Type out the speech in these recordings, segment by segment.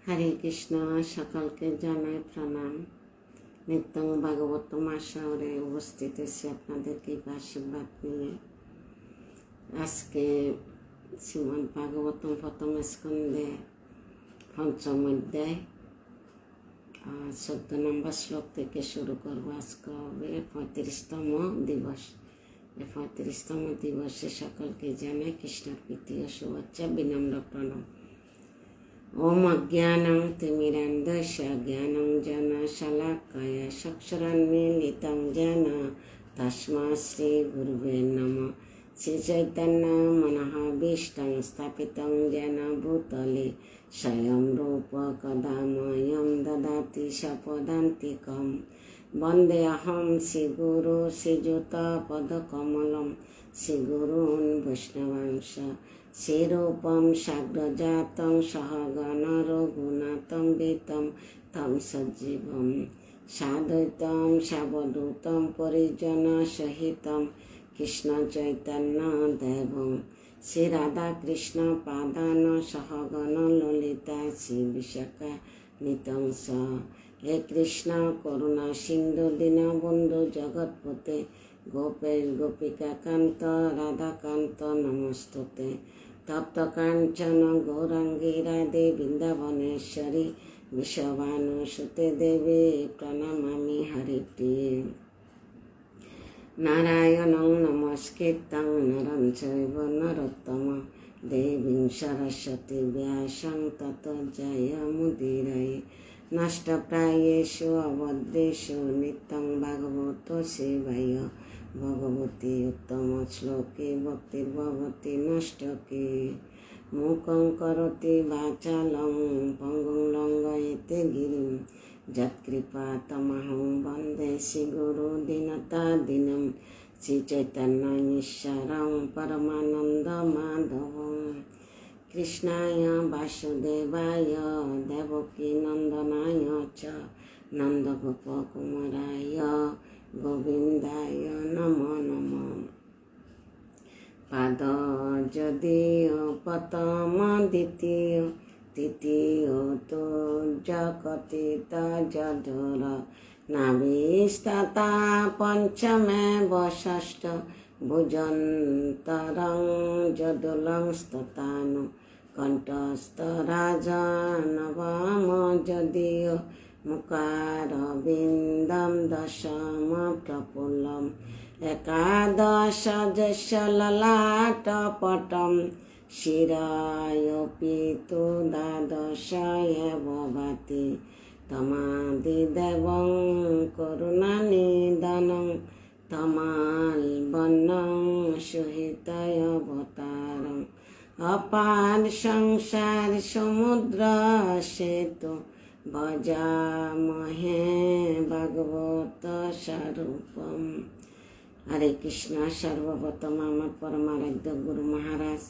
হরে কৃষ্ণ। সকলকে জানাই প্রণাম। নিত্যং ভাগবতম আশারে উপস্থিত হয়েছি আপনাদেরকে আশীর্বাদ নিয়ে। আজকে শ্রীমদ ভাগবতম প্রথম স্কন্ধে পঞ্চম অধ্যায় 14 নম্বর শ্লোক থেকে শুরু করবো। আজকে হবে 35তম দিবস। এই 35তম দিবসে সকলকে জানাই কৃষ্ণের প্রীতি ও শুভেচ্ছা, বিনম্র প্রণাম। ওম অজ্ঞানং তিমিরান্ধস্য জ্ঞানং জন শলাকায়া চক্ষুরুন্মীলিतं येन তস্मै শ্রী গুরুবে নমঃ। শ্রী চৈতন্য মনোভীষ্টং স্থাপিतं येन ভূতলে স্বয়ং রূপ কদা মह्यं দদাতি স্বপদান্তিকम्। বন্দেऽহং শ্রীগুরু শ্রীযুতপদকমলম শ্রীগুরূन् বৈষ্ণবাংশ শ্রীরূপং সাগ্রজাतं সহগণ রঘুনাথং বিतं तं সজ্জীবম সাদ্বৈতং সাবধূतं পরিজন সহিतं কৃষ্ণ চৈতন্য দেবং শ্রী রাধা কৃষ্ণ পাদান সহগণ ললিতা শ্রী বিশাখা নিতংস। হে কৃষ্ণ করুণা সিন্ধু দীনবন্ধু জগৎপতে গোপেশ গোপিকা কান্ত রাধাকান্ত নমস্তুতে। তপ্ত কাঞ্চন গৌরাঙ্গী রাধে বৃন্দাবনেশ্বরী বিশ্বভানুসুতে দেবী প্রণমামি হরিপ্রিয়ে। নারায়ণং নমস্কৃত্যং নরং চৈব নরোত্তমঃ দেবীং সরস্বতী ব্যাসং ততো জয়মুদীরয়ে। নষ্টপ্রায়েষু অবদ্যেষু নিত্যং ভাগবত সেবায় ভগবতী উত্তম শ্লোকে ভক্তির্ভবতি নষ্টকে। মুখং করোতি বাচালং পঙ্গুং লঙ্ঘয়তে গিরিং যৎকৃপাতমহং বন্দে শ্রীগুরু দীনতাদীনং শ্রীচৈতন্যঈশ্বরং পরমানন্দ মাধবং। কৃষ্ণায় বাসুদেবায় দেবকী নন্দনায় চ নন্দগোপকুমারায় গোবিন্দায় নমো নমঃ। পাদ যদিও প্রথম দ্বিতীয় তৃতীয় তো জগতিত যধুর নাভিস্ততা পঞ্চমেব ষষ্ঠ ভুজন্তরং যদুলং স্ততানো কণ্ঠস্থ রাজনবম যদিও মুখারবিন্দম দশম প্রফুল্লম একাদশ যস্য ললাটপটম শিরায়োপি তু দ্বাদশ এব ভাতি। তমাদিদেবং করুণানিধানং তমালবর্ণং সুহিতয়বতারং অপার সংসার সমুদ্র সেতু ভজামহে ভাগবত স্বরূপম। হরে কৃষ্ণ। সর্বপ্রথম আমার পরমারাধ্য গুরু মহারাজ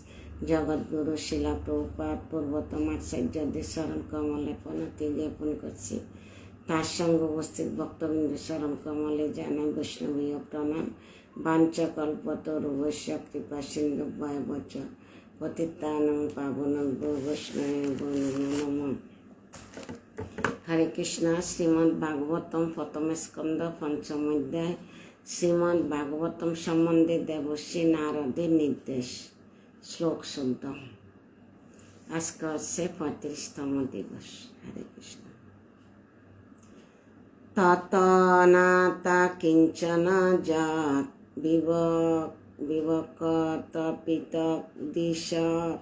জগৎগুরু শিলা প্রভুপাদ পূর্বতম আচার্যদের চরণ কমলে প্রণতি জ্ঞাপন করছি। তার সঙ্গে উপস্থিত ভক্তবৃন্দ চরণ কমলে জানাই বৈষ্ণবীয় প্রণাম। বাঞ্ছকল্পতরুভ্যশ্চ কৃপা সিন্ধুভ্যেব চ পতিতানাং পাবনেভ্যো বৈষ্ণবেভ্যো নমো নমঃ। হরে কৃষ্ণ। শ্রীমদ্ ভাগবতম প্রথম স্কন্ধ পঞ্চম অধ্যায়। শ্রীমদ্ ভাগবতম সম্বন্ধে দেবশ্রী নারদের নির্দেশ। শ্লোক 14। আজকে হচ্ছে 35তম দিবস। হরে কৃষ্ণ। ততনাতা কিঞ্চন যৎ বিবকত পৃথক দিশ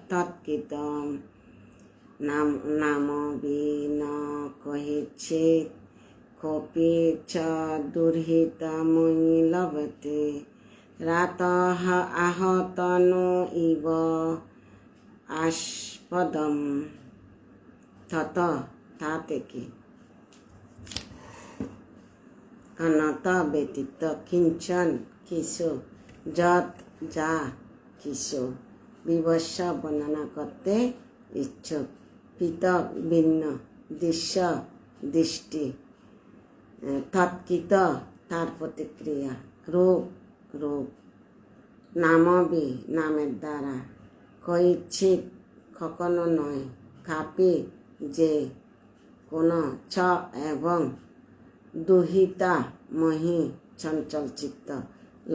তৎকৃতম নাম বিন কহিচ্ছেদ কোপি চ দুর্হিতময়ি লভতে রাতঃ আহতনো ইব আস্পদম। তত তা থেকে অনত ব্যতীত কিঞ্চন কিছু যৎ যা কিছু বিবস্ব বর্ণনা করতে ইচ্ছুক পৃথক ভিন্ন দৃশ্য দৃষ্টি তৎকৃত তার প্রতিক্রিয়া রূপ রূপ নামবি নামের দ্বারা কৈচ্ছিত কখনো নয় কাপি যে কোন ছ এবং দুহিতা মহি চঞ্চল চিত্ত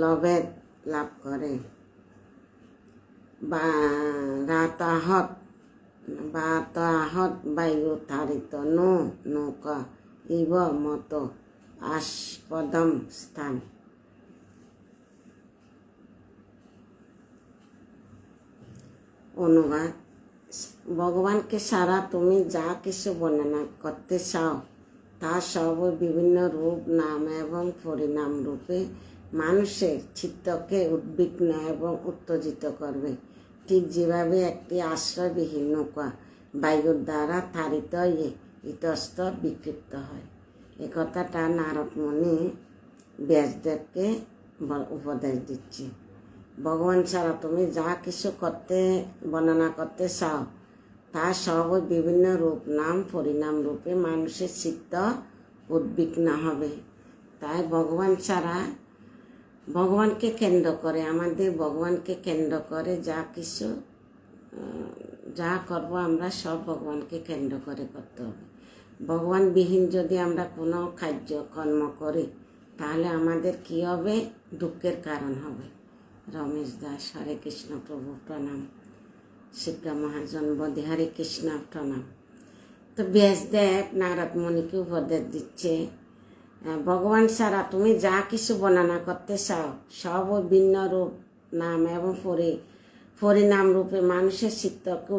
লভেদ লাভ করে। বাতাহত বায়ু তারিত নৌকা ইব মত আস্পদম স্থান। অনুবাদ: ভগবানকে ছাড়া তুমি যা কিছু বর্ণনা করতে চাও তা সব বিভিন্ন রূপ, নাম এবং পরিণাম রূপে মানুষের চিত্তকে উদ্বিগ্ন এবং উত্তেজিত করবে, ঠিক যেভাবে একটি আশ্রয়বিহীন নৌকা বায়ুর দ্বারা তাড়িত হয়ে ইতস্তত বিক্ষিপ্ত হয়। এ কথাটা নারদ মুনি ব্যাসদেবকে উপদেশ দিচ্ছে। ভগবান ছাড়া তুমি যা কিছু বর্ণনা করতে চাও তা সব বিভিন্ন রূপ, নাম, পরিণাম রূপে মানুষের চিত্ত উদ্বিগ্ন হবে। তাই ভগবান ছাড়া ভগবানকে কেন্দ্র করে, আমাদের ভগবানকে কেন্দ্র করে যা করব আমরা সব ভগবানকে কেন্দ্র করে করতে হবে। ভগবানবিহীন যদি আমরা কোনো কার্যকর্ম করি তাহলে আমাদের কি হবে? দুঃখের কারণ হবে। রমেশ দাস, হরে কৃষ্ণ প্রভু প্রণাম। শিক্ষা মহাজন বধি, হরে কৃষ্ণ প্রণাম। তো ব্যাসদেব নারদ মুনিকে উপদেশ দিচ্ছে, ভগবান ছাড়া তুমি যা কিছু বর্ণনা করতে চাও সব ভিন্ন রূপ, নাম এবং পরিণাম রূপে মানুষের চিত্তকে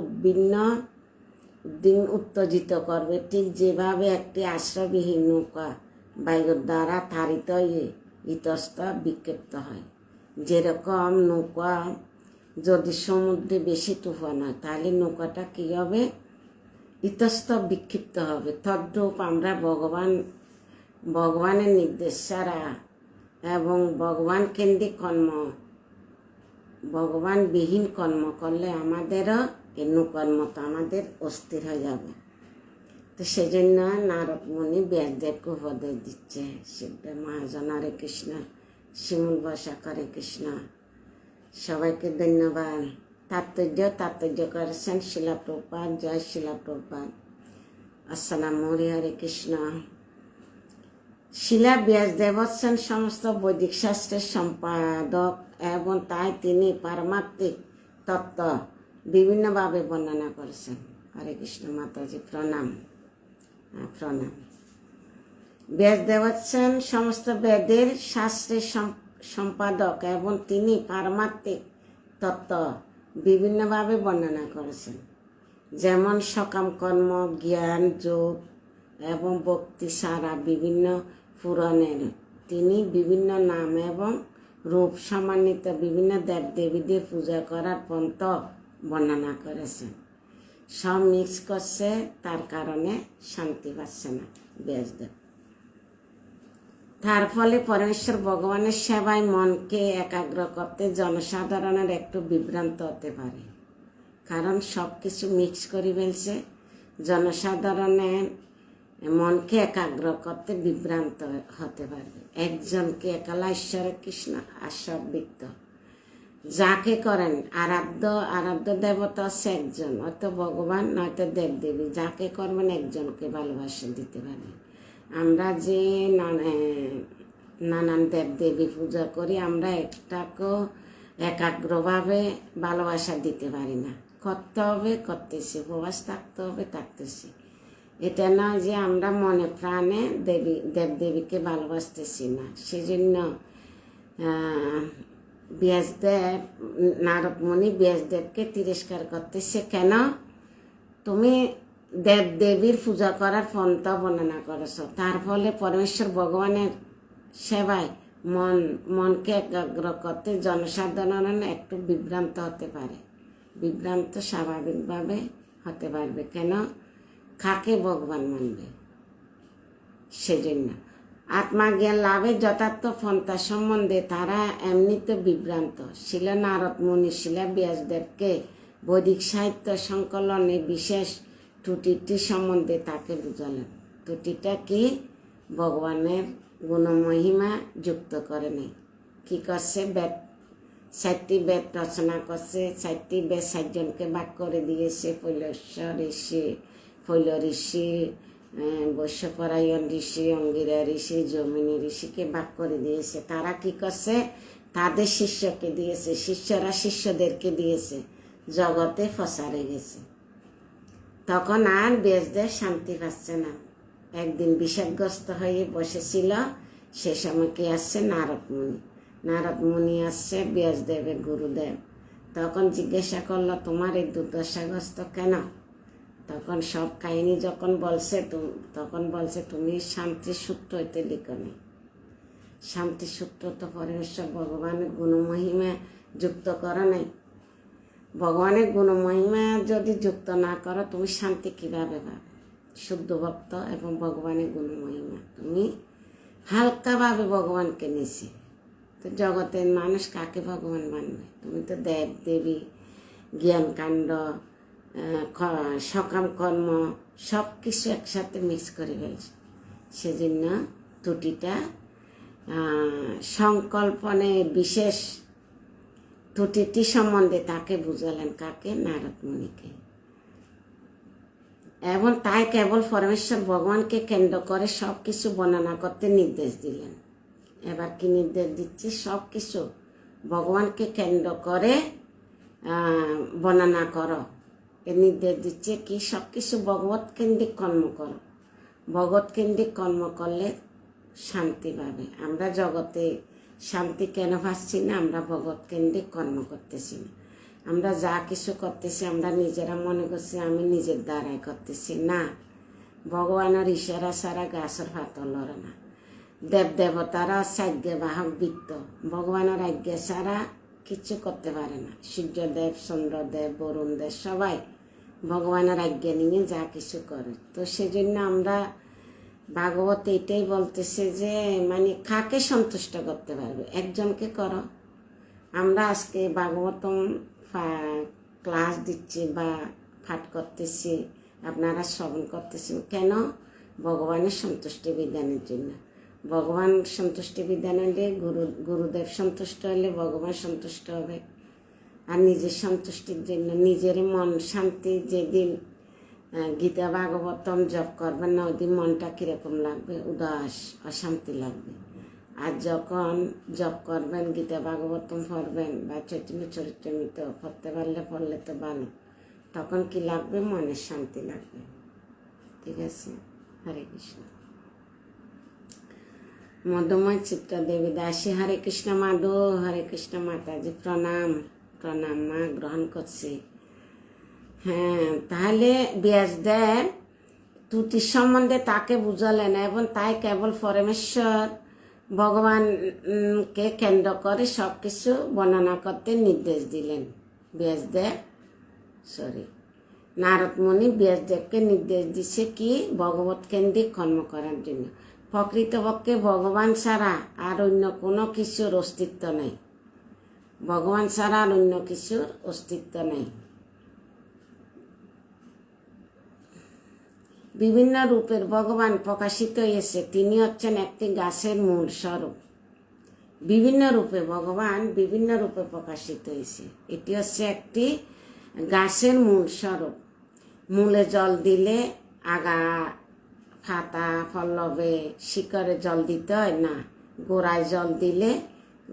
উত্তেজিত করবে, ঠিক যেভাবে একটি আশ্রয়বিহীন নৌকা বায়ুর দ্বারা তাড়িত হয়ে ইতস্তত বিক্ষিপ্ত হয়। যেরকম নৌকা যদি সমুদ্রে বেশি তুফান হয় তাহলে নৌকাটা কী হবে? ইতস্তত বিক্ষিপ্ত হবে। তদ্রূপ আমরা ভগবানের নির্দেশ ছাড়া এবং ভগবান কেন্দ্রিক ভগবানবিহীন কর্ম করলে আমাদেরও এই নৌকার মতো আমাদের অস্থির হয়ে যাবে। তো সেজন্য নারদ মুনি ব্যাসদেবকে উপদেশ দিচ্ছে। শিবদেব মহাজন, হরে কৃষ্ণ। শিমুল বসাক, হরে কৃষ্ণ। সবাইকে ধন্যবাদ। তাৎপর্য করেছেন শিলা প্রভুপাদ। জয় শিলা প্রভুপাদ। আসসালামু আলাইকুম, হরে কৃষ্ণ। শিলা ব্যাসদেব হচ্ছেন সমস্ত বৈদিক শাস্ত্রের সম্পাদক এবং তাই তিনি পারমাত্মিক তত্ত্ব বিভিন্নভাবে বর্ণনা করেছেন। হরে কৃষ্ণ মাতাজি, প্রণাম। প্রণাম। ব্যাসদেব হচ্ছেন সমস্ত বেদের শাস্ত্রের সম্পাদক এবং তিনি পারমাত্মিক তত্ত্ব বিভিন্নভাবে বর্ণনা করেছেন, যেমন সকাম কর্ম, জ্ঞান, যোগ এবং ভক্তি সারা বিভিন্ন পুরাণের তিনি বিভিন্ন নাম এবং রূপ সম্মানিত বিভিন্ন দেবদেবীদের পূজা করার পন্থা বর্ণনা করেছেন। সব মিক্স করছে, তার কারণে শান্তি পাচ্ছে না ব্যাসদেব। তার ফলে পরমেশ্বর ভগবানের সেবায় মনকে একাগ্র করতে জনসাধারণের একটু বিভ্রান্ত হতে পারে, কারণ সব কিছু মিক্স করে ফেলছে। জনসাধারণের মনকে একাগ্র করতে বিভ্রান্ত হতে পারবে। একজনকে একলা ঈশ্বরের কৃষ্ণ আশ্রবিত যাকে করেন আরাধ্য দেবতা হচ্ছে একজন, হয়তো ভগবান নয়তো দেবদেবী। যাকে করবেন একজনকে ভালোবাসা দিতে পারেন। আমরা যে নানান দেবদেবী পূজা করি, আমরা একটাকেও একাগ্রভাবে ভালোবাসা দিতে পারি না। করতে হবে, করতেছি। উপবাস থাকতে হবে, থাকতেছি। এটা নয় যে আমরা মনে প্রাণে দেবদেবীকে ভালোবাসতেছি না। সেজন্য ব্যাসদেব, নারদ মুনি ব্যাসদেবকে তিরস্কার করতেছে, কেন তুমি দেবদেবীর পূজা করার পন্থা বর্ণনা করেছ। তার ফলে পরমেশ্বর ভগবানের সেবায় মনকে একাগ্র করতে জনসাধারণ একটু বিভ্রান্ত হতে পারে। বিভ্রান্ত স্বাভাবিকভাবে হতে পারবে, কেন কাকে ভগবান মানবে। সেজন্য আত্মাজ্ঞান লাভের যথার্থ পন্থা সম্বন্ধে তারা এমনিতে বিভ্রান্ত। শিলা নারদ মুনি শিলা ব্যাসদেবকে বৈদিক সাহিত্য সংকলনে বিশেষ ত্রুটিটি সম্বন্ধে তাকে বুঝালেন। ত্রুটিটা কি? ভগবানের গুণমহিমা যুক্ত করে নেই। কি করছে? 4টি বেদ রচনা করছে। 4টি বেদ 4 জনকে ভাগ করে দিয়েছে। শৈল ঋষি, বৈশ্যপরায়ণ ঋষি, অঙ্গিরা ঋষি, জমিনী ঋষিকে ভাগ করে দিয়েছে। তারা কি করছে, তাদের শিষ্যকে দিয়েছে, শিষ্যরা শিষ্যদেরকে দিয়েছে, জগতে ফসারে গেছে। তখন আর ব্যাসদেব শান্তি পাচ্ছে না। একদিন বিষাদগ্রস্ত হয়ে বসেছিল, সে সময় কি আসছে, নারদ মুনি। নারদ মুনি আসছে, ব্যাসদেবের গুরুদেব। তখন জিজ্ঞাসা করলো, তোমার এই দুর্দশাগ্রস্ত কেন? তখন সব কাহিনী যখন বলছে, তখন বলছে, তুমি শান্তি সূত্র হইতে লিখনি। শান্তি সূত্র তো পরমেশ্বর ভগবানের গুণমহিমা যুক্ত করা নাই। ভগবানের গুণমহিমা যদি যুক্ত না করো, তুমি শান্তি কিভাবে পাবে? শুদ্ধ ভক্ত এবং ভগবানের গুণমহিমা তুমি হালকাভাবে ভগবানকে নিছি, তো জগতের মানুষ কাকে ভগবান মানবে? তুমি তো দেব দেবী, জ্ঞানকাণ্ড, সকাম কর্ম সব কিছু একসাথে মিক্স করে ফেলছে। সেজন্য ত্রুটিটা সংকল্পনে বিশেষ ত্রুটিটি সম্বন্ধে তাকে বুঝালেন। কাকে? নারদ মুনিকে। এবং তাই কেবল পরমেশ্বর ভগবানকে কেন্দ্র করে সব কিছু বর্ণনা করতে নির্দেশ দিলেন। এবার কি নির্দেশ দিচ্ছে? সব কিছু ভগবানকে কেন্দ্র করে বর্ণনা করো। এর নির্দেশ দিচ্ছে কি, সব কিছু ভগবত কেন্দ্রিক কর্ম করো। ভগবত কেন্দ্রিক কর্ম করলে শান্তি পাবে। আমরা জগতে শান্তি কেন পাচ্ছি না? আমরা ভগবত কেন্দ্রিক কর্ম করতেছি না। আমরা যা কিছু করতেছি, আমরা নিজেরা মনে করছি আমি নিজের দ্বারাই করতেছি। না, ভগবানের ইশারা ছাড়া গাছের পাতা লড়ে না। দেব দেবতারা সাজ্ঞা বাহক বৃত্ত, ভগবানের আজ্ঞা ছাড়া কিছু করতে পারে না। সূর্যদেব, চন্দ্রদেব, বরুণ দেব সবাই ভগবানের আজ্ঞা নিয়ে যা কিছু করে। তো সেজন্য আমরা ভাগবত এটাই বলতেছে যে মানে কাকে সন্তুষ্ট করতে পারবে? একজনকে করো। আমরা আজকে ভাগবতম ক্লাস দিচ্ছি বা পাঠ করতেছি, আপনারা শ্রবণ করতেছেন কেন? ভগবানের সন্তুষ্টি বিধানের জন্য। ভগবান সন্তুষ্টি বিধান হলে গুরুদেব সন্তুষ্ট হলে ভগবান সন্তুষ্ট হবে। আর নিজের সন্তুষ্টির জন্য নিজের মন শান্তি, যেদিন গীতা ভাগবতম জপ করবেন না, ওই দিন মনটা কীরকম লাগবে? উদাস, অশান্তি লাগবে। আর যখন জপ করবেন, গীতা ভাগবতম পড়বেন বা চৈতন্য চরিতামৃত পড়তে পড়লে তো ভালো, তখন কি লাগবে? মনের শান্তি লাগবে। ঠিক আছে? হরে কৃষ্ণ। মধুময় চিত্রা দেবী দাসী, হরে কৃষ্ণ মাধু। হরে কৃষ্ণ মাতাজি, প্রণাম। প্রণাম মা, গ্রহণ করছি। হ্যাঁ, তাহলে ব্যাসদেব ত্রুটির সম্বন্ধে তাকে বুঝালেন এবং তাই কেবল পরমেশ্বর ভগবানকে কেন্দ্র করে সব কিছু বর্ণনা করতে নির্দেশ দিলেন। নারদ মুনি ব্যাসদেবকে নির্দেশ দিচ্ছে কি? ভগবত কেন্দ্রিক কর্ম করার জন্য। প্রকৃতপক্ষে ভগবান ছাড়া আর অন্য কোনো কিছুর অস্তিত্ব নেই। ভগবান ছাড়া আর অন্য কিছুর অস্তিত্ব নেই। বিভিন্ন রূপের ভগবান প্রকাশিত হয়েছে। তিনি হচ্ছেন একটি গাছের মূল স্বরূপ। বিভিন্ন রূপে ভগবান বিভিন্ন রূপে প্রকাশিত হয়েছে। এটি হচ্ছে একটি গাছের মূল স্বরূপ। মূলে জল দিলে আগা, পাতা, পল্লবে, শিকড়ে জল দিতে হয় না। গোড়ায় জল দিলে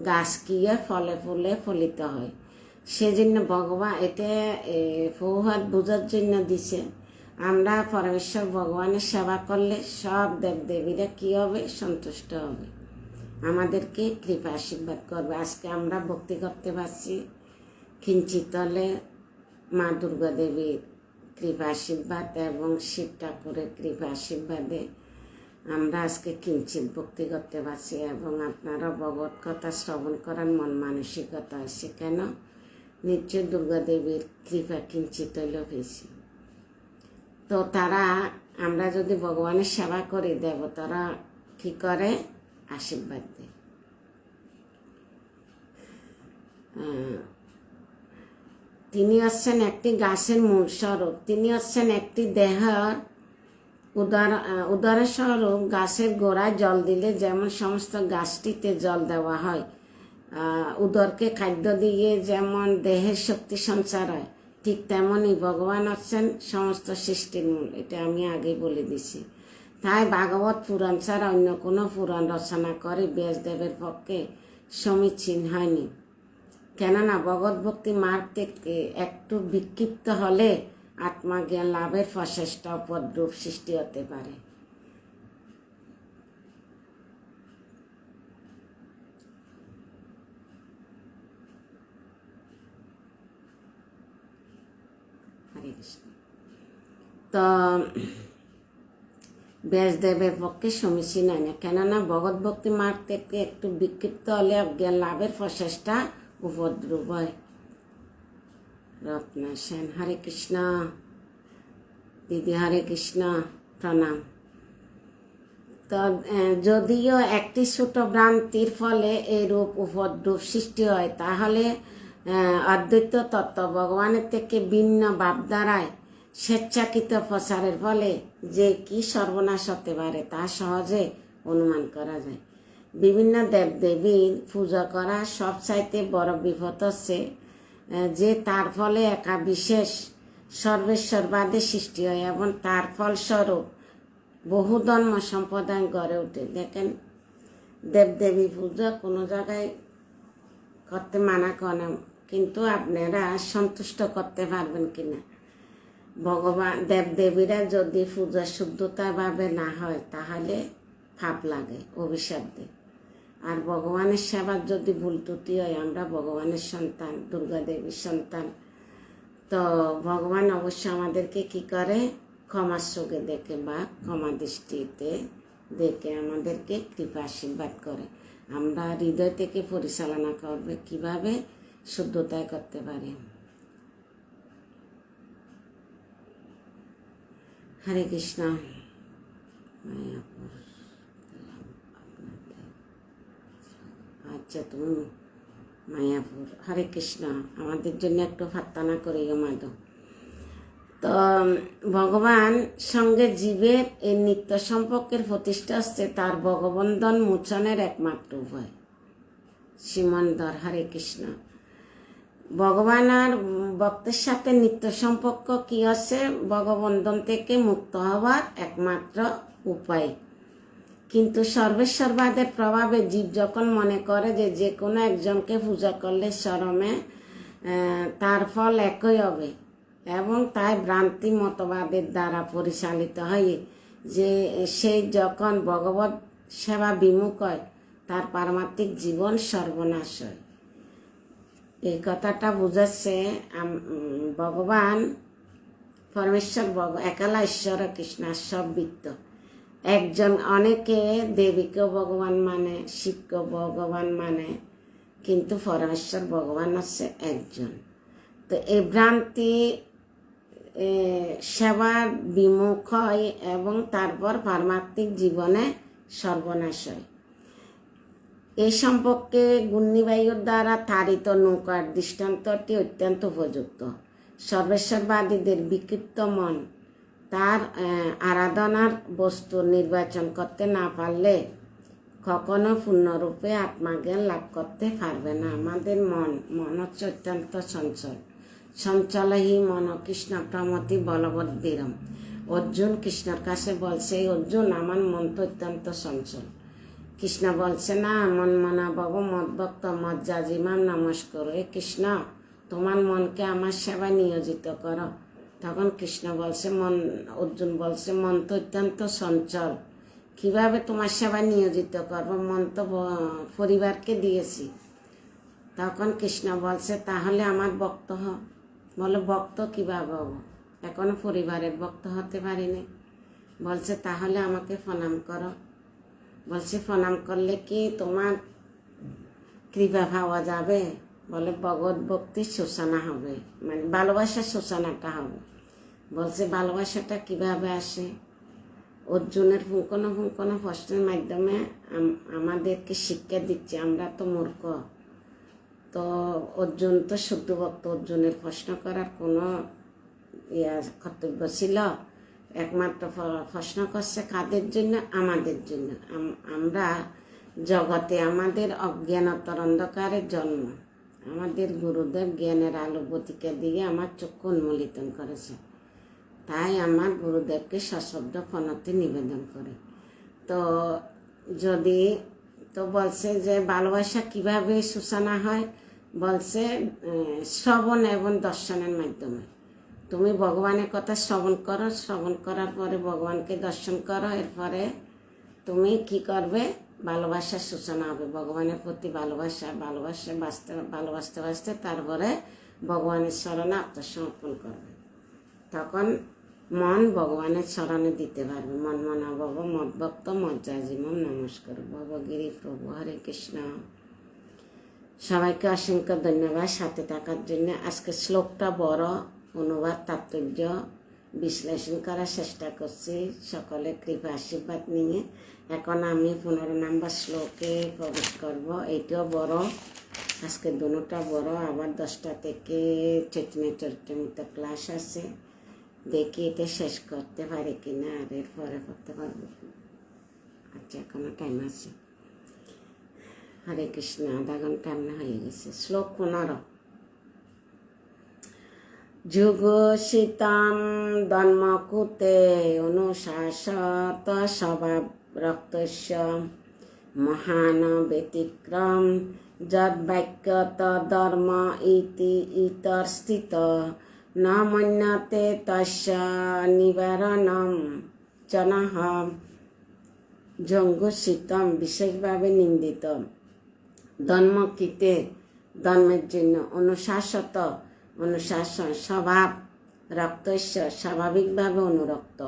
গাছ কি হয়? ফলে ফুলে ফলিত হয়। সেজন্য ভগবান এটা প্রভাত বোঝার জন্য দিছে। আমরা পরমেশ্বর ভগবানের সেবা করলে সব দেবদেবীরা কি হবে? সন্তুষ্ট হবে, আমাদেরকে কৃপা আশীর্বাদ করবে। আজকে আমরা ভক্তি করতে পারছি কিঞ্চিত হলে মা দুর্গা দেবীর কৃপা আশীর্বাদ এবং শিব ঠাকুরের কৃপা আশীর্বাদে আমরা আজকে কিঞ্চিত ভক্তি করতে পারছি। এবং আপনারা ভগবত কথা শ্রবণ করার মন মানসিকতা আছে কেন? নিশ্চয় দুর্গা দেবীর কৃপা কিঞ্চিত হইলেও হয়েছে। তো তারা, আমরা যদি ভগবানের সেবা করি, দেবতারা কি করে? আশীর্বাদ দেয়। তিনি হচ্ছেন একটি গাছের মূল স্বরূপ। তিনি হচ্ছেন একটি দেহের উদাহরণস্বরূপ। গাছের গোড়ায় জল দিলে যেমন সমস্ত গাছটিতে জল দেওয়া হয়, উদরকে খাদ্য দিয়ে যেমন দেহের শক্তি সঞ্চার হয়, ঠিক তেমনই ভগবান হচ্ছেন সমস্ত সৃষ্টির মূল। এটা আমি আগেই বলে দিছি। তাই ভাগবত পুরাণ ছাড়া অন্য কোনো পুরাণ রচনা করে ব্যাসদেবের পক্ষে সমীচীন হয়নি। কেননা ভগবত ভক্তি মার্গ থেকে একটু বিক্ষিপ্ত হলে আত্মজ্ঞান লাভের প্রচেষ্টা উপদ্রব সৃষ্টি হতে পারে। হরে কৃষ্ণ। তো ব্যাসদেবের পক্ষে সমীচীন হয় না, কেননা ভগবত ভক্তি মার্গ থেকে একটু বিক্ষিপ্ত হলে জ্ঞান লাভের প্রচেষ্টা উপদ্রব হয়। রত্না সেন, হরে কৃষ্ণ। দিদি হরে কৃষ্ণ, প্রণাম। তো যদিও একটি ছোট ভ্রান্তির ফলে এইরূপ উপদ্রব সৃষ্টি হয়, তাহলে অদ্বৈত তত্ত্ব ভগবানের থেকে ভিন্ন ভাবধারায় স্বেচ্ছাকৃত প্রচারের ফলে যে কি সর্বনাশ হতে পারে তা সহজে অনুমান করা যায়। বিভিন্ন দেবদেবীর পূজা করা সবচাইতে বড় বিপদ হচ্ছে যে তার ফলে একা বিশেষ সর্বেশ্বরবাদের সৃষ্টি হয় এবং তার ফলস্বরূপ বহু ধর্ম সম্প্রদায় গড়ে ওঠে। দেখেন, দেবদেবী পূজা কোনো জায়গায় করতে মানা করে, কিন্তু আপনারা সন্তুষ্ট করতে পারবেন কিনা? ভগবান দেবদেবীরা যদি পূজা শুদ্ধতাভাবে না হয় তাহলে পাপ লাগে, অভিশাপ দেয়। আর ভগবানের সেবার যদি ভুল ত্রুটি হয়, আমরা ভগবানের সন্তান, দুর্গা দেবীর সন্তান, তো ভগবান অবশ্য আমাদেরকে কি করে, ক্ষমার চোখে দেখে বা ক্ষমা দৃষ্টিতে দেখে আমাদেরকে কৃপা আশীর্বাদ করে। আমরা হৃদয় থেকে পরিচালনা করবে কিভাবে শুদ্ধতায় করতে পারি। হরে কৃষ্ণ। মায়াপুর, আচ্ছা তুমি মায়াপুর, হরে কৃষ্ণ। আমাদের জন্য একটু প্রার্থনা করি গো মাধব। তো ভগবান সঙ্গে জীবের এই নিত্য সম্পর্কের প্রতিষ্ঠা হচ্ছে তার ভগবন্ধন মোচনের একমাত্র উপায়। শ্রীমন্দর, হরে কৃষ্ণ। ভগবান আর ভক্তের সাথে নিত্য সম্পর্ক কি হচ্ছে? ভগবন্ধন থেকে মুক্ত হওয়ার একমাত্র উপায়। কিন্তু সর্বেশ্বরবাদের প্রভাবে জীব যখন মনে করে যে যে কোনো একজনকে পূজা করলে চরমে তার ফল একই হবে, এবং তাই ভ্রান্তি মতবাদের দ্বারা পরিচালিত হয় যে সেই যখন ভগবত সেবা বিমুখ হয় তার পারমাত্মিক জীবন সর্বনাশ হয়। এই কথাটা বুঝাচ্ছে ভগবান পরমেশ্বর একালা ঈশ্বর কৃষ্ণ সববিত্ত একজন। অনেকে দেবীকেও ভগবান মানে, শিবকেও ভগবান মানে, কিন্তু পরমেশ্বর ভগবান হচ্ছে একজন। তো এই ভ্রান্তি সেবার বিমুখ হয় এবং তারপর পারমাত্মিক জীবনে সর্বনাশ হয়। এই সম্পর্কে ঘূর্ণিবায়ুর দ্বারা তাড়িত নৌকার দৃষ্টান্তটি অত্যন্ত উপযুক্ত। সর্বেশ্বরবাদীদের বিক্ষিপ্ত মন তার আরাধনার বস্তু নির্বাচন করতে না পারলে কখনো পূর্ণরূপে আত্মাজ্ঞান লাভ করতে পারবে না। আমাদের মন হচ্ছে অত্যন্ত চঞ্চল। চঞ্চলহি মন কৃষ্ণ প্রমতি বলবদ্ধিরম। অর্জুন কৃষ্ণর কাছে বলছে, অর্জুন আমার মন তো অত্যন্ত চঞ্চল। কৃষ্ণ বলছে, না মন মনা বাবু মদভক্ত মজ্জাজিমাম নমস্কার। এ কৃষ্ণ, তোমার মনকে আমার সেবায় নিয়োজিত করো। তখন কৃষ্ণ বলছে, অর্জুন বলছে, মন তো অত্যন্ত চঞ্চল, কিভাবে তোমার সেবায় নিয়োজিত করবো? মন তো পরিবারকে দিয়েছি। তখন কৃষ্ণ বলছে, তাহলে আমার ভক্ত হ। বলে, ভক্ত কিভাবে হব? এখনো পরিবারের ভক্ত হতে পারিনি। বলছে, তাহলে আমাকে প্রণাম করো। বলছে, প্রণাম করলে কি তোমার কৃপা পাওয়া যাবে? বলে, ভগবত ভক্তির সূচনা হবে, মানে ভালোবাসার সূচনাটা হবে। বলছে, ভালোবাসাটা কিভাবে আসে? অর্জুনের পুঙ্খানো প্রশ্নের মাধ্যমে আমাদেরকে শিক্ষা দিচ্ছে। আমরা তো মূর্খ। তো অর্জুন তো শুদ্ধ ভক্ত, অর্জুনের প্রশ্ন করার কোনো কর্তব্য ছিল? একমাত্র প্রশ্ন করছে কাদের জন্য? আমাদের জন্য। আমরা জগতে আমাদের অজ্ঞানতর অন্ধকারের জন্ম, আমাদের গুরুদেব জ্ঞানের আলো বতিকা দিয়ে আমার চক্ষু উন্মোলিত করেছে। তাই আমার গুরুদেবকে সশ্রদ্ধ প্রণতি নিবেদন করে। তো যদি তো বলছে যে ভালোবাসা কিভাবে সূচনা হয়, বলছে শ্রবণ এবং দর্শনের মাধ্যমে। তুমি ভগবানের কথা শ্রবণ করো, শ্রবণ করার পরে ভগবানকে দর্শন করো, এরপরে তুমি কি করবে, ভালোবাসার সূচনা হবে। ভগবানের প্রতি ভালোবাসতে বাসতে তারপরে ভগবানের চরণে আত্মসমর্পণ করবে। তখন মন ভগবানের চরণে দিতে পারবে। মন মনা ভব মদ্ভক্ত মজ্জা জীবন নমস্কার ভবগিরি প্রভু। হরে কৃষ্ণ। সবাইকে অসংখ্য ধন্যবাদ সাথে থাকার জন্য। আজকে শ্লোকটা বড়, অনুবাদ তাৎপর্য বিশ্লেষণ করার চেষ্টা করছি সকলের কৃপা আশীর্বাদ নিয়ে। এখন আমি 15 নম্বর শ্লোকে প্রবেশ করব। এইটাও বড়, আজকে দুটোটা বড়। আবার 10টা থেকে চৈতন্য চরিতামৃত ক্লাস আছে, দেখি এটা শেষ করতে পারি কিনা, আর এরপরে করতে পারবো। আচ্ছা, এখনো টাইম আছে। হরে কৃষ্ণ। আধা ঘন্টা এমনি হয়ে গেছে। শ্লোক 15। যুগ শীতাম ধর্মকুতে অনুশাসত স্বভাব রক্তস্য মহান ব্যতিক্রম যদ্বাক্যত ধর্ম ইতি ইতর স্থিত ন মন্যতে তস্য নিবারণম জনঃ। জঙ্গু শীতম বিশেষভাবে নিন্দিত, ধর্মকৃতে ধর্মের জন্য, অনুশাসন স্বভাব রক্তস্য স্বাভাবিকভাবে অনুরক্ত,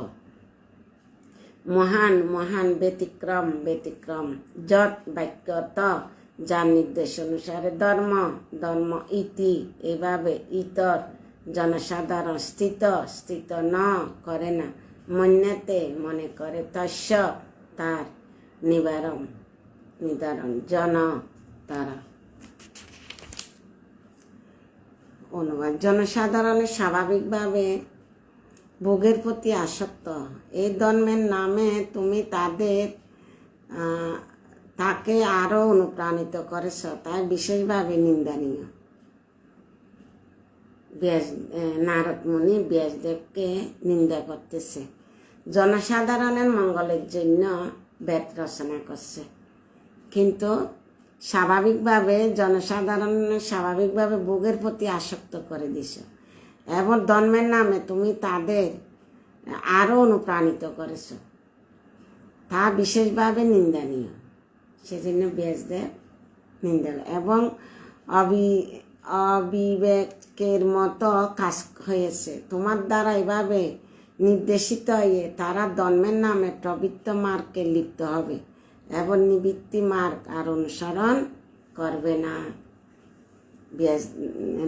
মহান ব্যতিক্রম যৎ বাক্যত যার নির্দেশ অনুসারে, ধর্ম ইতি এভাবে, ইতর জনসাধারণ, স্থিত ন করে না, মন্যতে মনে করে, তস্য তার, নিবারণ জন তারা। অনুবাদ। জনসাধারণের স্বাভাবিকভাবে ভোগের প্রতি আসক্ত। এই ধর্মের নামে তুমি তাকে আরো অনুপ্রাণিত করেছ, তাই বিশেষভাবে নিন্দনীয়। নারদ মুনি ব্যাসদেবকে নিন্দা করতেছে। জনসাধারণের মঙ্গলের জন্য বেদ রচনা করছে, কিন্তু স্বাভাবিকভাবে ভোগের প্রতি আসক্ত করে দিছ, এবং ধর্মের নামে তুমি তাদের আরো অনুপ্রাণিত করেছ, তা বিশেষভাবে নিন্দনীয়। সেজন্য ব্যাসদেব নিন্দা, এবং অবিবেকের মতো কাজ হয়েছে তোমার দ্বারা। এভাবে নির্দেশিত হয়ে তারা ধর্মের নামে প্রবৃত্ত মার্গে লিপ্ত হবে এবং নিবৃত্তি মার্গ আর অনুসরণ করবে না।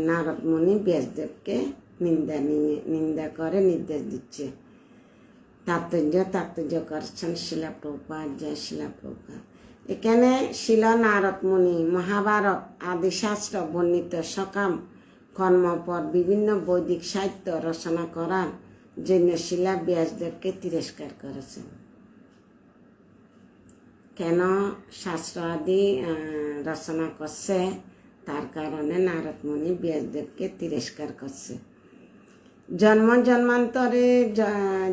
নারদ মুনি ব্যাসদেবকে নিন্দা করে নির্দেশ দিচ্ছে। তাৎপর্য করছেন শিলা প্রভুপাদ। জয় শিলা প্রভুপাদ। এখানে শিলা নারদ মুনি মহাভারত আদি শাস্ত্র বর্ণিত সকাম কর্মপদ বিভিন্ন বৈদিক সাহিত্য রচনা করার জন্য শিলা ব্যাসদেবকে তিরস্কার করেছেন। কেন শাস্ত্র আদি রচনা করছে, তার কারণে নারদ মুনি ব্যাসদেবকে তিরস্কার করছে। জন্মান্তরে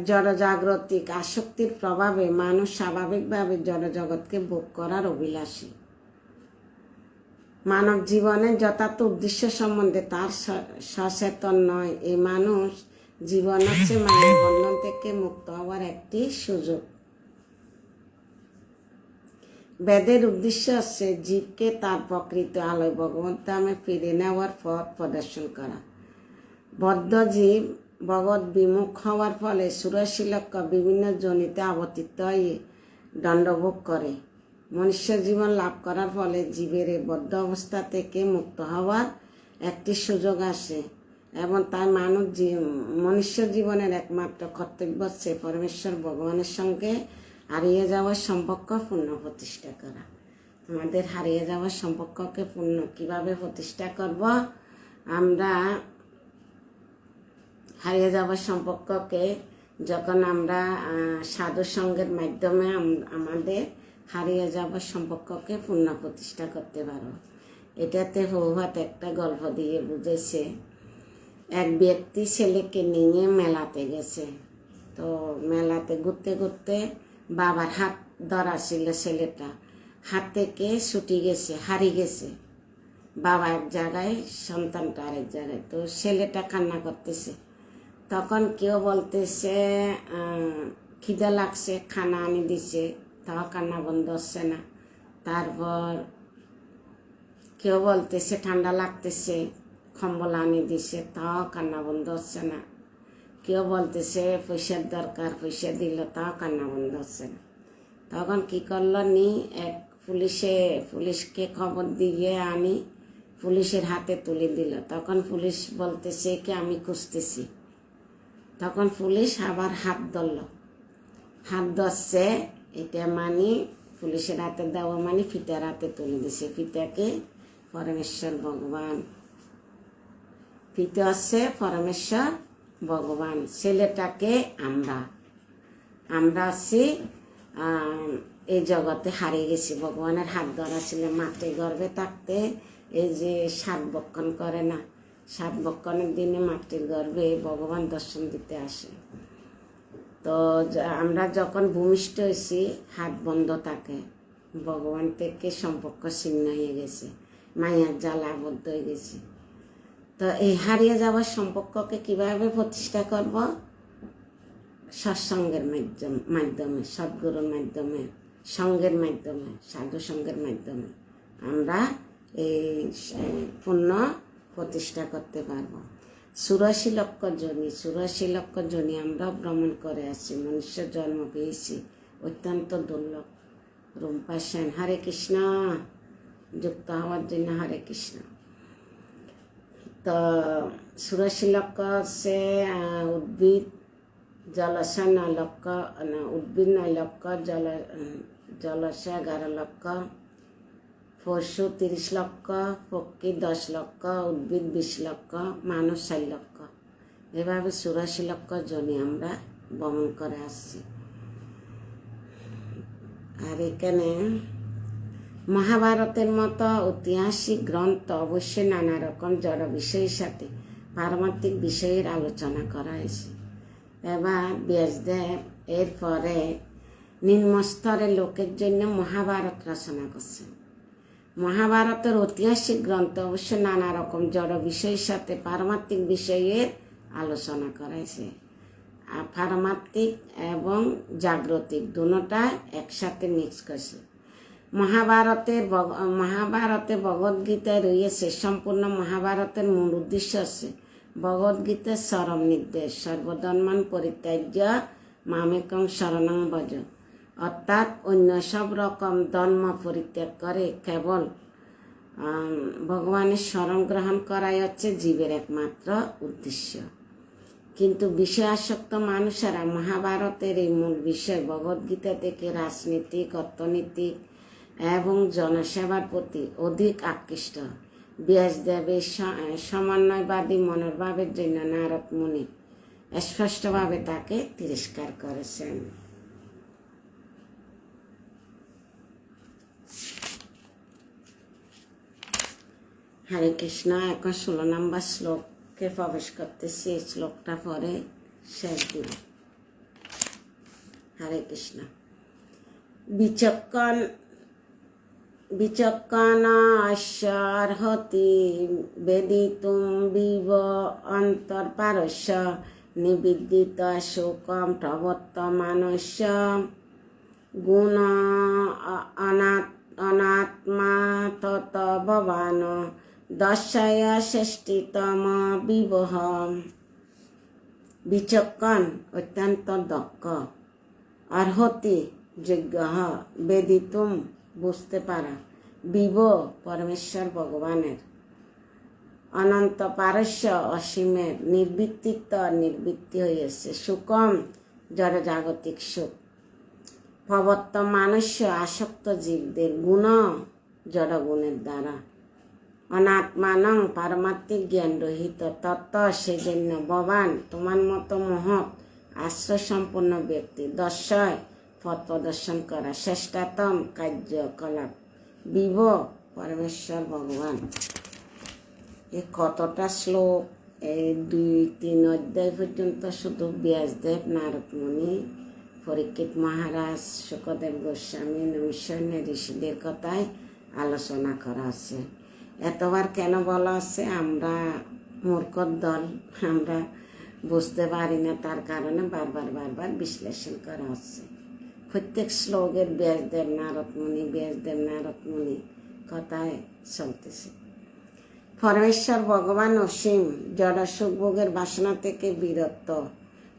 জড়জাগতিক আসক্তির প্রভাবে মানুষ স্বাভাবিকভাবে জড়জগৎকে ভোগ করার অভিলাষী। মানব জীবনের যথার্থ উদ্দেশ্য সম্বন্ধে তার সচেতন নয়। এই মানুষ জীবন হচ্ছে মায়ের বন্ধন থেকে মুক্ত হওয়ার একটি সুযোগ। বেদের উদ্দেশ্য হচ্ছে জীবকে তার প্রকৃত আলোয় ভগবত ধামে ফিরে নেওয়ার পথ প্রদর্শন করা। বদ্ধ জীব ভগবত বিমুখ হওয়ার ফলে সুরশীলক্ষ বিভিন্ন জনিতে আবর্তিত হয়ে দণ্ডভোগ করে। মনুষ্য জীবন লাভ করার ফলে জীবের এই বদ্ধ অবস্থা থেকে মুক্ত হওয়ার একটি সুযোগ আসে, এবং তাই মনুষ্য জীবনের একমাত্র কর্তব্য হচ্ছে পরমেশ্বর ভগবানের সঙ্গে হারিয়ে যাওয়ার সম্পর্ক পূর্ণ প্রতিষ্ঠা করা। আমাদের হারিয়ে যাওয়ার সম্পর্ককে পূর্ণ কিভাবে প্রতিষ্ঠা করব? আমরা হারিয়ে যাওয়ার সম্পর্ককে যখন আমরা সাধু সঙ্গের মাধ্যমে আমাদের হারিয়ে যাওয়ার সম্পর্ককে পূর্ণ প্রতিষ্ঠা করতে পারব। এটাতে প্রভুপাদ একটা গল্প দিয়ে বুঝেছে এক ব্যক্তি ছেলেকে নিয়ে মেলাতে গেছে। তো মেলাতে ঘুরতে ঘুরতে বাবার হাত ধরা ছিল, ছেলেটা হাত থেকে ছুটি গেছে, হারিয়ে গেছে। বাবা এক জায়গায়, সন্তানটা আরেক জায়গায়। তো ছেলেটা কান্না করতেছে। তখন কেউ বলতেছে খিদে লাগছে, খানা আনি দিছে, তাও কান্না বন্ধ হচ্ছে না। তারপর কেউ বলতেছে ঠান্ডা লাগতেছে, কম্বল আনি দিছে, তাও কান্না বন্ধ হচ্ছে না। কেউ বলতেছে পয়সার দরকার, পয়সা দিল, তাও কান্না বন্ধ হচ্ছে না। তখন কি করলো নি, এক পুলিশকে খবর দিয়ে আনি পুলিশের হাতে তুলে দিল। তখন পুলিশ বলতেছে কি আমি খুঁজতেছি। তখন পুলিশ আবার হাত ধরল, হাত ধরছে, এটা মানে পুলিশের হাতে দেওয়া মানে ফিতার হাতে তুলে দিছে। ফিতাকে পরমেশ্বর ভগবান, ফিতা হচ্ছে পরমেশ্বর ভগবান। ছেলেটাকে আমরা আছি এই জগতে হারিয়ে গেছি। ভগবানের হাত ধরা ছিল মাতৃ গর্ভে থাকতে। এই যে 7 বক্ষণ করে না, 7 বক্ষণের দিনে মাতৃর গর্ভে ভগবান দর্শন দিতে আসে। তো আমরা যখন ভূমিষ্ঠ হয়েছি হাত বন্ধ থাকে, ভগবান থেকে সম্পর্ক ছিন্ন হয়ে গেছে, মায়ার জালে আবদ্ধ হয়ে গেছে। তো এই হারিয়ে যাওয়ার সম্পর্ককে কিভাবে প্রতিষ্ঠা করব? সৎসঙ্গের মাধ্যমে, সদ্গুরুর মাধ্যমে, সঙ্গের মাধ্যমে, সাধু সঙ্গের মাধ্যমে আমরা এই পুণ্য প্রতিষ্ঠা করতে পারব। 84 লক্ষ জনি আমরা ভ্রমণ করে আসছি, মনুষ্য জন্ম পেয়েছি, অত্যন্ত দুর্লভ। রুম্পা সেন, হরে কৃষ্ণ। যুক্ত হওয়ার জন্য হরে কৃষ্ণ। তো 84 লক্ষ সে উদ্ভিদ, জলাশয় 9 লক্ষ, উদ্ভিদ 9 লক্ষ, জলাশয় 11 লক্ষ, পশু 30 লক্ষ, পক্ষী 10 লক্ষ, উদ্ভিদ 20 লক্ষ, মানুষ 4 লক্ষ। এভাবে 84 লক্ষ জনি আমরা ভ্রমণ করে আসছি। আর এখানে মহাভারতের মতো ঐতিহাসিক গ্রন্থ অবশ্যই নানা রকম জড় বিষয়ের সাথে পারমার্থিক বিষয়ের আলোচনা করা হয়েছে। এবার ব্যাসদেব এরপরে নিম্নস্তরের লোকের জন্য মহাভারত রচনা করছেন। মহাভারতের ঐতিহাসিক গ্রন্থ অবশ্য নানা রকম জড় বিষয়ের সাথে পারমার্থিক বিষয়ের আলোচনা করা হয়েছে। পারমার্থিক এবং জাগ্রতিক দুটোটা একসাথে মিক্স করছে। মহাভারতে ভগবদ্গীতায় রয়েছে। সম্পূর্ণ মহাভারতের মূল উদ্দেশ্য আছে ভগবদ্গীতার চরম নির্দেশ, সর্বধর্মান পরিত্যাজ্য মামেকং শরণং ভজ, অর্থাৎ অন্য সব রকম ধর্ম পরিত্যাগ করে কেবল ভগবানের শরণ গ্রহণ করাই হচ্ছে জীবের একমাত্র উদ্দেশ্য। কিন্তু বিষয় আসক্ত মানুষেরা মহাভারতের এই মূল বিষয় ভগবদ্গীতা থেকে রাজনীতিক, অর্থনীতিক এবং জনসেবার প্রতি অধিক আকৃষ্ট। ব্যাসদেবের সমন্বয়বাদী মনোভাবের জন্য নারদ মুনি স্পষ্টভাবে তাকে তিরস্কার করেছেন। হরে কৃষ্ণ। এখন 16 নম্বর শ্লোকে প্রবেশ করতেছি। এই শ্লোকটা পরে শেষ দিব। হরে কৃষ্ণ। বিচক্ষণ অর্হতি বেদিতুম বিব অন্তর্পারস্য নিবিদিত শোকম প্রবর্তমানস্য গুণ অনাত্মা তত ভবান দর্শয় ষষ্ঠীতম বিবহ। বিচক্ষণ অত্যন্ত দক্ষ, অর্হতি যোগ্য, বেদিতুম বুঝতে পারা, বিব পরমেশ্বর ভগবানের, অনন্ত পারস্য অসীমের, নির্বৃত্তিত্ব নির্বৃত্তি হয়েছে, সুকম জড় জাগতিক সুখ, প্রবর্তমানস্য আসক্ত জীবদের, গুণ জড় গুণের দ্বারা, অনাত্মানং পারমাত্মিক জ্ঞান রহিত তত্ত্ব সেজন্য ভগবান তোমার মতো মহৎ আশ্রয় সম্পন্ন ব্যক্তি দর্শয় পথ প্রদর্শন করা শ্রেষ্ঠতম কার্যকলাপ বিভ পরমেশ্বর ভগবান। এ কতটা শ্লোক এই 2-3 অধ্যায় পর্যন্ত শুধু ব্যাসদেব, নারদমুনি, পরীক্ষিত মহারাজ, শুকদেব গোস্বামী, নৈমিষারণ্য ঋষিদের কথায় আলোচনা করা আছে। এতবার কেন বলা আছে? আমরা মূর্খর দল, আমরা বুঝতে পারি না, তার কারণে বারবার বিশ্লেষণ করা হচ্ছে। প্রত্যেক শ্লোকের ব্যাসদেব নারদমুনি কথায় চলতেছে। পরমেশ্বর ভগবান অসীম, জড় সুখভোগের বাসনা থেকে বিরত।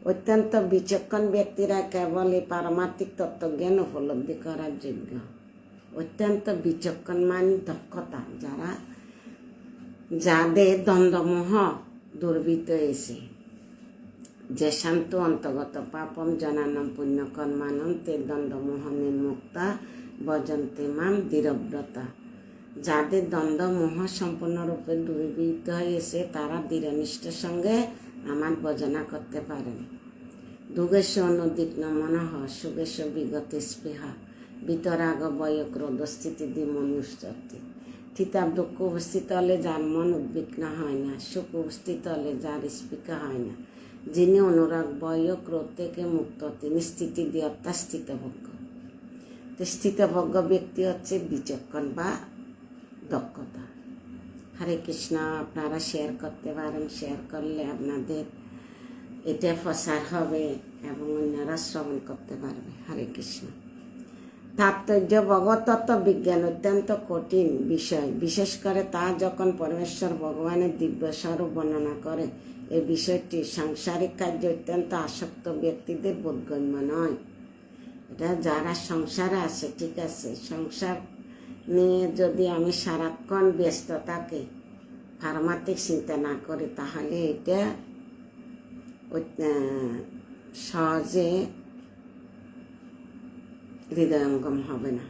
অত্যন্ত বিচক্ষণ ব্যক্তিরা কেবল এই পারমার্থিক তত্ত্বজ্ঞান উপলব্ধি করার যোগ্য। অত্যন্ত বিচক্ষণ মানে দক্ষতা, যাদের দ্বন্দ্বমোহ দূরীভূত হয়েছে। যে শান্ত অন্তর্গত পাপম জনানম পুণ্যকর্মানম তে দ্বন্দ্বমোহ নির্মুক্তা ভজন্তে মাম দৃঢ়ব্রতা। যাদের দ্বন্দ্বমোহ সম্পূর্ণরূপে দূরীভূত হয়েছে, তারা দৃঢ়নিষ্ঠার সঙ্গে আমার ভজনা করতে পারেন। দুগেশ অনুদ্বিগ্ন মনঃ সুগেশ বিগত স্পৃহা বিতরাগ বয় ক্রোধ স্থিতি মনুষ্যতি। থিতাব দুঃখ উপস্থিত হলে যার মন উদ্বিগ্ন হয় না, সুখ উপস্থিত হলে যার স্পৃহা হয় না, যিনি অনুরাগ বয় ক্রোধ থেকে মুক্ত, তিনি স্থিতি দিয়ে অর্থাৎ স্থিতভজ্ঞ। তো স্থিতভজ্ঞ ব্যক্তি হচ্ছে বিচক্ষণ বা দক্ষতা। হরে কৃষ্ণ। আপনারা শেয়ার করতে পারেন, শেয়ার করলে আপনাদের এটা প্রসার হবে এবং অন্যরা শ্রবণ করতে পারবে। হরে কৃষ্ণ। তাৎপর্য: ভগবতত্ত্ব বিজ্ঞান অত্যন্ত কঠিন বিষয়, বিশেষ করে তা যখন পরমেশ্বর ভগবানের দিব্য স্বরূপ বর্ণনা করে। এই বিষয়টি সাংসারিক কার্যে অত্যন্ত আসক্ত ব্যক্তিদের বোধগম্য নয়। এটা যারা সংসারে আছে, ঠিক আছে, সংসার নিয়ে যদি আমি সারাক্ষণ ব্যস্ত থাকি, পারমার্থিক চিন্তা না করি, তাহলে এটা সহজে হৃদয়ঙ্গম হবে না।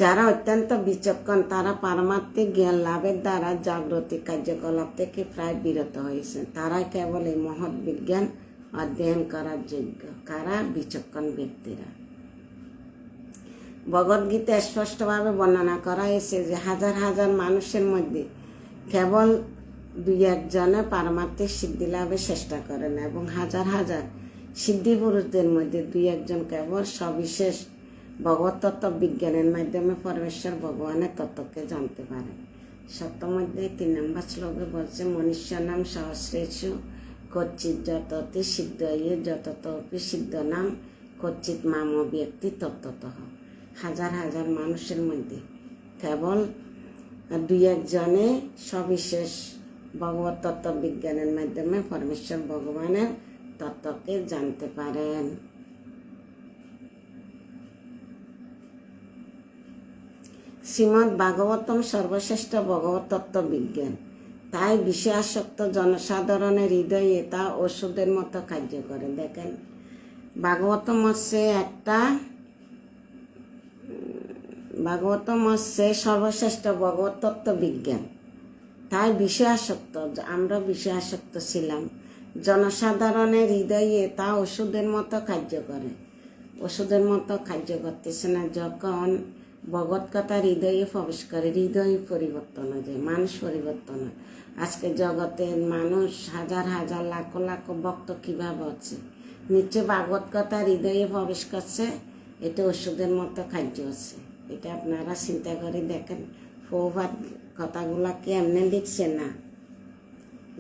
যারা অত্যন্ত বিচক্ষণ, তারা পারমার্থিক জ্ঞান লাভের দ্বারা জাগ্রতিক কার্যকলাপ থেকে প্রায় বিরত হয়েছেন। তারাই কেবল এই মহৎ বিজ্ঞান অধ্যয়ন করার যোগ্য। কারা? বিচক্ষণ ব্যক্তিরা। ভগবদ্গীতা স্পষ্টভাবে বর্ণনা করা হয়েছে যে হাজার হাজার মানুষের মধ্যে কেবল 2-1 জনে পারমার্থিক সিদ্ধি লাভের চেষ্টা করেন এবং হাজার হাজার সিদ্ধি পুরুষদের মধ্যে 2-1 জন কেবল সবিশেষ ভগবত তত্ত্ব বিজ্ঞানের মাধ্যমে পরমেশ্বর ভগবানের তত্ত্বকে জানতে পারেন। সপ্তম অধ্যায় 3 নম্বর শ্লোকে বলছে, মনুষ্য নাম সহস্রেষু কচ্চিৎ যততি সিদ্ধ ইয়ে যততপি সিদ্ধ নাম কচ্চিৎ মাম ব্যক্তি তত্ত্বতঃ। হাজার হাজার মানুষের মধ্যে কেবল 2-1 জনে সবিশেষ ভগবত তত্ত্ব বিজ্ঞানের মাধ্যমে পরমেশ্বর ভগবানের তত্ত্বকে জানতে পারেন। শ্রীমদ্ ভাগবতম সর্বশ্রেষ্ঠ ভগবত তত্ত্ব বিজ্ঞান, তাই বিষয়াসক্ত জনসাধারণের হৃদয়ে তা ওষুধের মতো কার্য করে। দেখেন, ভাগবতম হচ্ছে সর্বশ্রেষ্ঠ ভগবত তত্ত্ব বিজ্ঞান, তাই বিষয়াসক্ত, আমরা বিষয়াসক্ত ছিলাম, জনসাধারণের হৃদয়ে তা ওষুধের মতো কার্য করে। ওষুধের মতো কার্য করতেছে না। যখন ভগবত কথা হৃদয়ে প্রবেশ করে, হৃদয় পরিবর্তন হয়ে যায়, মানুষ পরিবর্তন হয়। আজকে জগতের মানুষ হাজার হাজার লাখ লাখ ভক্ত কিভাবে হচ্ছে? নিশ্চয় ভাগবত কথা হৃদয়ে প্রবেশ করছে, এটা ওষুধের মতো কার্য হচ্ছে। এটা আপনারা চিন্তা করে দেখেন, প্রভুপাদ কথাগুলা কি এমনি লিখছে না,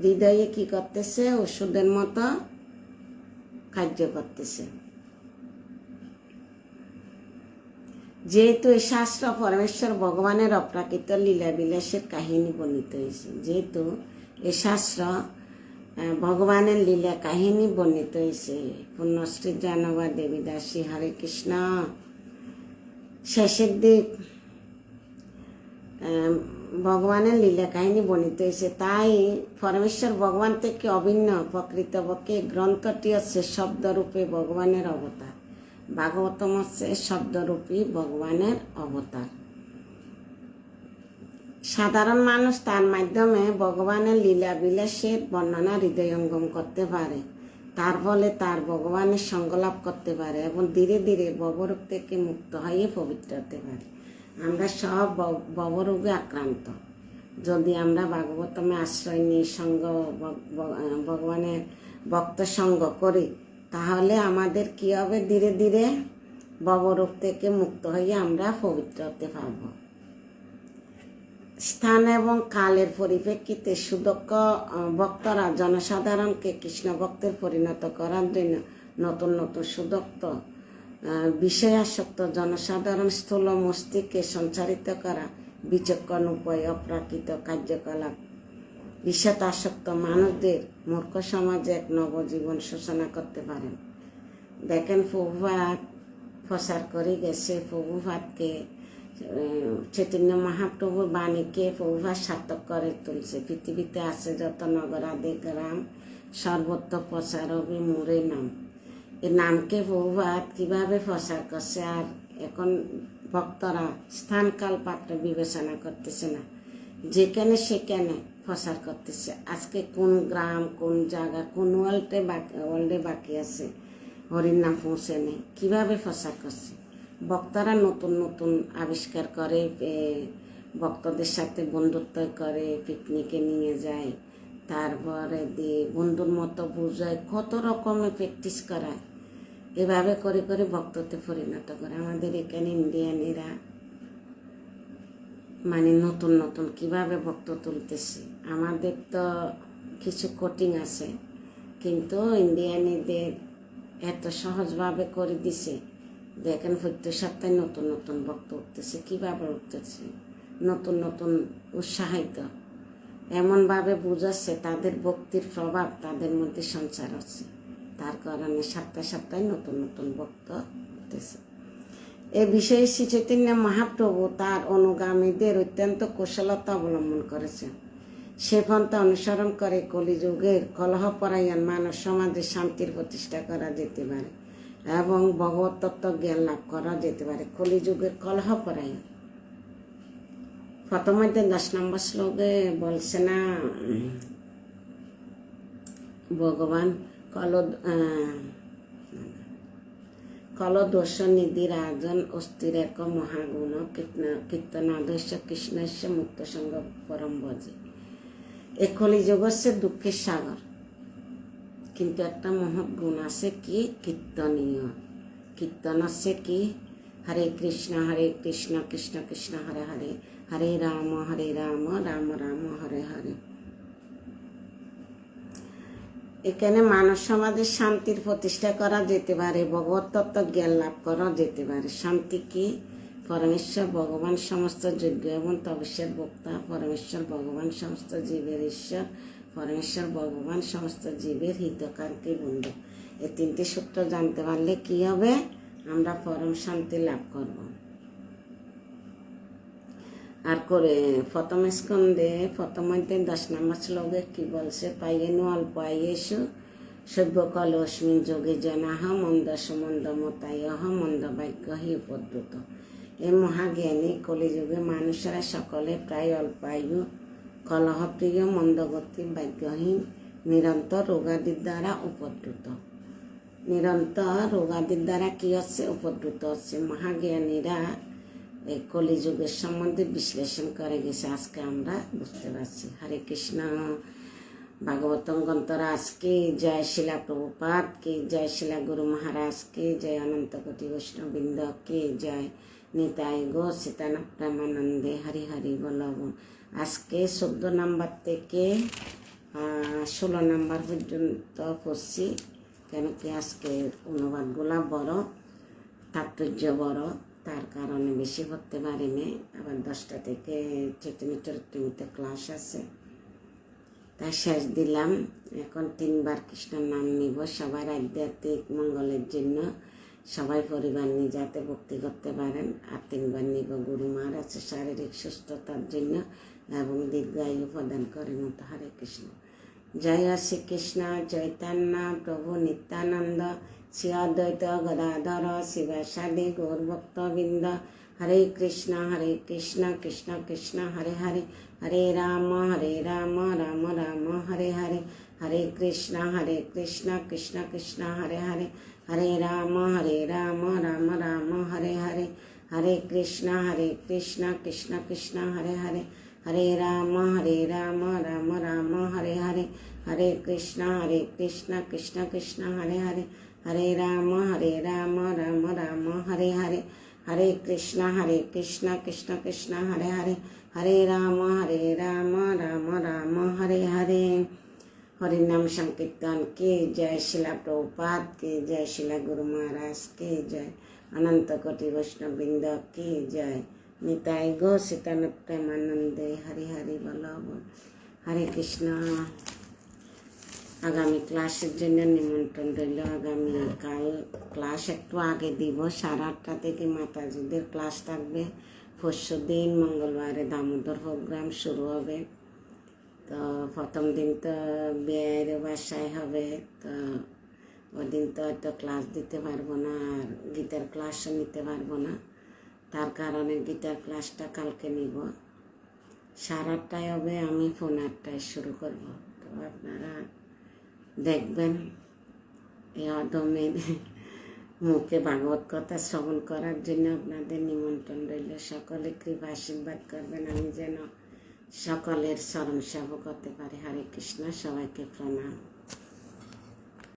হৃদয়ে কি করতেছে? ওষুধের মতো কার্য করতেছে। যেহেতু এই শাস্ত্র পরমেশ্বর ভগবানের অপ্রাকৃত লীলা বিলাসের কাহিনী বর্ণিত হয়েছে, যেহেতু এই শাস্ত্র ভগবানের লীলা কাহিনী বর্ণিত হয়েছে। পুণ্যশ্রী জানবা দেবী দাসী। হরে কৃষ্ণ। শেষের দিক ভগবানের লীলা কাহিনী বর্ণিত হয়েছে, তাই পরমেশ্বর ভগবান থেকে অভিন্ন। প্রকৃতপক্ষে গ্রন্থটি হচ্ছে শব্দরূপে ভগবানের অবতার। ভাগবতম হচ্ছে শব্দরূপী ভগবানের অবতার। সাধারণ মানুষ তার মাধ্যমে ভগবানের লীলা বিলাসের বর্ণনা হৃদয়ঙ্গম করতে পারে, তার ফলে তার ভগবানের সঙ্গলাভ করতে পারে এবং ধীরে ধীরে ভবরোগ থেকে মুক্ত হয়ে পবিত্র হতে পারে। আমরা সব ভবরোগে আক্রান্ত। যদি আমরা ভাগবতমে আশ্রয় নিয়ে ভগবানের ভক্ত সঙ্গ করি, তাহলে আমাদের কি হবে, ধীরে ধীরে ভবরোগ থেকে মুক্ত হয়ে আমরা পবিত্র হতে পারব। স্থান এবং কালের পরিপ্রেক্ষিতে সুদক্ষ ভক্তরা জনসাধারণকে কৃষ্ণ ভক্তের পরিণত করার জন্য নতুন নতুন সুদক্ষ বিষয়াসক্ত জনসাধারণ স্থূল মস্তিষ্কে সঞ্চারিত করা বিচক্ষণ উপায় অপ্রাকৃত কার্যকলাপ বিষাদাসক্ত মানুষদের মূর্খ সমাজে এক নবজীবন সূচনা করতে পারেন। দেখেন, প্রভুপাদ প্রচার করে গেছে, প্রভুপাদকে চৈতন্য মহাপ্রভুর বাণীকে প্রভুপাদ সার্থক করে তুলছে। পৃথিবীতে আছে যত নগরাদি গ্রাম, সর্বত্র প্রচার হবে মোরে নাম। এই নামকে প্রভুপাদ কিভাবে প্রচার করছে, আর এখন ভক্তরা স্থান কাল পাত্র বিবেচনা করতেছে না, যেখানে সেখানে প্রচার করতেছে। আজকে কোন গ্রাম, কোন জায়গা, কোন ওয়ার্ল্ডে বাকি আছে হরির নাম পৌঁছে নেই, কীভাবে প্রচার করছে। ভক্তরা নতুন নতুন আবিষ্কার করে, ভক্তদের সাথে বন্ধুত্ব করে, পিকনিকে নিয়ে যায়, তারপরে দিয়ে বন্ধুর মতো বুঝায়, কত রকমের প্র্যাকটিস করায়। এভাবে করে করে ভক্ততে পরিণত করে। আমাদের এখানে ইন্ডিয়ানেরা মানে নতুন নতুন কিভাবে ভক্ত তুলতেছে। আমাদের তো কিছু কোটিং আছে, কিন্তু ইন্ডিয়ানিদের এত সহজভাবে করে দিছে। দেখেন, প্রত্যেক সপ্তাহে নতুন নতুন ভক্ত উঠতেছে। কীভাবে উঠতেছে? নতুন নতুন উৎসাহিত এমনভাবে বুঝাচ্ছে, তাদের ভক্তির প্রভাব তাদের মধ্যে সঞ্চার হচ্ছে। তার কারণে সপ্তাহে সপ্তাহে নতুন নতুন ভক্ত উঠতেছে। এ বিষয়ে শ্রী চৈতন্য মহাপ্রভু তার অনুগামীদের অত্যন্ত কুশলতা অবলম্বন করেছেন। সে পন্থা অনুসরণ করে কলিযুগের কলহপরায়ণ মানব সমাজে শান্তির প্রতিষ্ঠা করা যেতে পারে এবং ভগবত তত্ত্ব জ্ঞান লাভ করা যেতে পারে। কলিযুগের কলহপরায়ণ প্রথমে 10 নম্বর শ্লোকে বলছে না, ভগবান কলদোষ নিধি রাজন অস্থির এক মহাগুণ কীর্তনাদস্য কৃষ্ণস্য মুক্ত সঙ্গ পরম ভজে। এ কলিযুগ হচ্ছে দুঃখের সাগর, কিন্তু একটা মহৎ গুণ আছে, কি? কীর্তনীয়। কীর্তন হচ্ছে কি? হরে কৃষ্ণ কৃষ্ণ কৃষ্ণ হরে হরে, হরে রাম রাম রাম হরে হরে। এখানে মানব সমাজে শান্তির প্রতিষ্ঠা করা যেতে পারে, ভগবত তত্ত্ব জ্ঞান লাভ করা যেতে পারে। শান্তি কি? পরমেশ্বর ভগবান সমস্ত যোগ্য এবং তপস্যার বক্তা, পরমেশ্বর ভগবান সমস্ত জীবের ঈশ্বর, পরমেশ্বর ভগবান সমস্ত জীবের হিতকারী বন্ধু। এই 3টি সূত্র জানতে পারলে কি হবে? আমরা পরম শান্তি লাভ করব। আর করে প্রথম স্কন্ধে প্রথম অধ্যায় 10 নম্বর শ্লোকে কি বলছে? পাইয়েনু অল্প আয়েষু সভ্য কল অস্মিন যোগে জনাহ মন্দস মন্দ মতায়হ মন্দ বাক্য হি উপদ্রুত। এই মহাজ্ঞানী কলিযুগে মানুষেরা সকলে প্রায় অল্প আয়ু, কলহপ্রিয়, মন্দগতি, ভাগ্যহীন, নিরন্তর রোগাদির দ্বারা উপদ্রুত। নিরন্তর রোগাদির দ্বারা কি হচ্ছে? উপদ্রুত হচ্ছে। মহাজ্ঞানীরা এই কলিযুগের সম্বন্ধে বিশ্লেষণ করে গেছে, আজকে আমরা বুঝতে পারছি। হরে কৃষ্ণ। ভাগবতম গ্রন্থরা আজকে জয় শিলা প্রভুপাদ কি জয়, শিলা গুরু মহারাজ কি জয়, অনন্ত কোটি বৈষ্ণববৃন্দ কি জয়, নিতাই গো সীতানা প্রেমানন্দে হরি হরি বলব। আজকে 14 নম্বর থেকে 16 নম্বর পর্যন্ত পড়ছি, কেন কি আজকে অনুবাদগুলা বড়, তাৎপর্য বড়, তার কারণে বেশি পড়তে পারিনি। আবার 10টা থেকে চৈতন্য চরিতামৃত ক্লাস আছে, তাই শেষ দিলাম। এখন 3বার কৃষ্ণের নাম নিব সবার আধ্যাত্মিক মঙ্গলের জন্য, সবাই পরিবার নিয়ে যাতে ভক্তি করতে পারেন। আর 3বার নিব গুরু মহারাজ শারীরিক সুস্থতার জন্য এবং দীর্ঘায়ু প্রদান করেন। মতো হরে কৃষ্ণ। জয় শ্রীকৃষ্ণ চৈতন্য প্রভু নিত্যানন্দ শ্রী অদ্বৈত গদাধর শিবাসাদি গৌরভক্তবৃন্দ। হরে কৃষ্ণ কৃষ্ণ কৃষ্ণ হরে হরে, হরে রাম রাম রাম হরে হরে, হরে কৃষ্ণ কৃষ্ণ কৃষ্ণ হরে হরে, হরে রাম রাম রাম হরে হরে, হরে কৃষ্ণ কৃষ্ণ কৃষ্ণ হরে হরে, হরে রাম রাম রাম হরে হরে, হরে কৃষ্ণ কৃষ্ণ কৃষ্ণ হরে হরে, হরে রাম রাম রাম হরে হরে, হরে কৃষ্ণ কৃষ্ণ কৃষ্ণ হরে হরে, হরে রাম রাম রাম হরে হরে। হরিনাম সংकीर्तन के जय, शिला प्रभुपाद के जय, शिला गुरु महाराज के जय, अनंत कोटि वैष्णव वृंद के जय, निताई गो सीतान प्रेमानंदे, हरि हरि বল। হরে কৃষ্ণ। আগামী ক্লাসের জন্য নিমন্ত্রণ রইল। আগামীকাল ক্লাস একটু আগে দিব, 8:30 থেকে মাতাজিদের ক্লাস থাকবে। পরশু দিন মঙ্গলবারে দামোদর প্রোগ্রাম শুরু হবে। তো প্রথম দিন তো বিয়ের বাসায় হবে, তো ওই দিন তো হয়তো ক্লাস দিতে পারবো না, আর গীতার ক্লাসও নিতে পারবো না। তার কারণে গীতার ক্লাসটা কালকে নিব। 8:30 হবে, আমি 8:45 শুরু করব। তো আপনারা দেখবেন। এই অদমের মুখে ভাগবত কথা শ্রবণ করার জন্য আপনাদের নিমন্ত্রণ রইল। সকলে কৃপা আশীর্বাদ করবেন, আমি যেন সকলের চরণ সেবক হতে পারি। হরে কৃষ্ণ, সবাইকে প্রণাম।